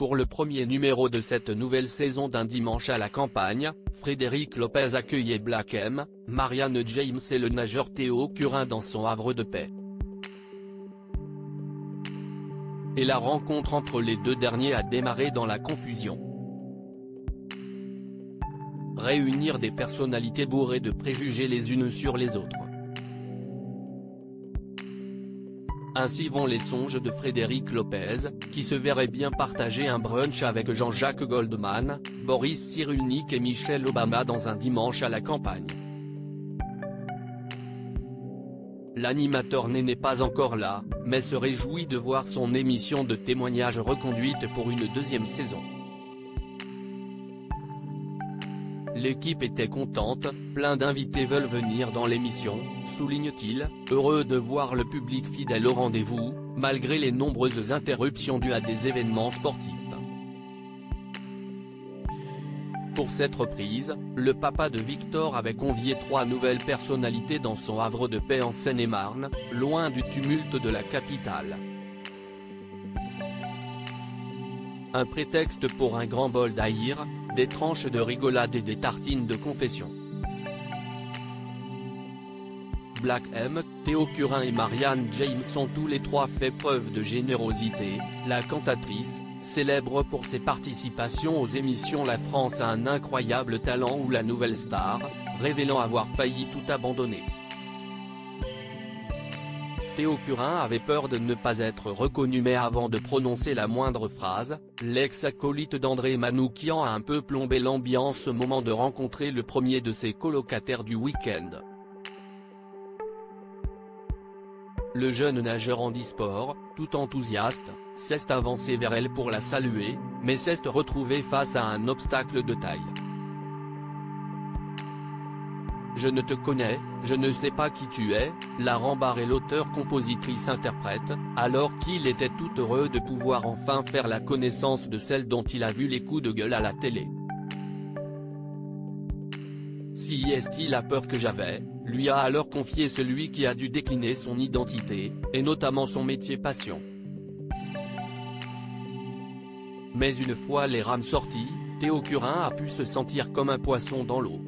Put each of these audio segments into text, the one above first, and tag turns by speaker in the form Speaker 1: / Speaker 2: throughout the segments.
Speaker 1: Pour le premier numéro de cette nouvelle saison d'un dimanche à la campagne, Frédéric Lopez accueillait Black M, Marianne James et le nageur Théo Curin dans son havre de paix. Et la rencontre entre les deux derniers a démarré dans la confusion. Réunir des personnalités bourrées de préjugés les unes sur les autres. Ainsi vont les songes de Frédéric Lopez, qui se verrait bien partager un brunch avec Jean-Jacques Goldman, Boris Cyrulnik et Michelle Obama dans un dimanche à la campagne. L'animateur n'est pas encore là, mais se réjouit de voir son émission de témoignages reconduite pour une deuxième saison. L'équipe était contente, plein d'invités veulent venir dans l'émission, souligne-t-il, heureux de voir le public fidèle au rendez-vous, malgré les nombreuses interruptions dues à des événements sportifs. Pour cette reprise, le papa de Victor avait convié 3 nouvelles personnalités dans son havre de paix en Seine-et-Marne, loin du tumulte de la capitale. Un prétexte pour un grand bol d'haïr, des tranches de rigolade et des tartines de confession. Black M, Théo Curin et Marianne James ont tous les 3 fait preuve de générosité. La cantatrice, célèbre pour ses participations aux émissions La France a un incroyable talent ou La Nouvelle Star, révélant avoir failli tout abandonner. Théo Curin avait peur de ne pas être reconnu, mais avant de prononcer la moindre phrase, l'ex-acolyte d'André Manoukian a un peu plombé l'ambiance au moment de rencontrer le premier de ses colocataires du week-end. Le jeune nageur handisport, tout enthousiaste, s'est avancé vers elle pour la saluer, mais s'est retrouvé face à un obstacle de taille. « Je ne te connais, je ne sais pas qui tu es », l'a rembarré l'auteur-compositrice-interprète, alors qu'il était tout heureux de pouvoir enfin faire la connaissance de celle dont il a vu les coups de gueule à la télé. « Si est-ce qu'il a peur que j'avais », lui a alors confié celui qui a dû décliner son identité, et notamment son métier passion. Mais une fois les rames sorties, Théo Curin a pu se sentir comme un poisson dans l'eau.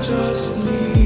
Speaker 2: Just need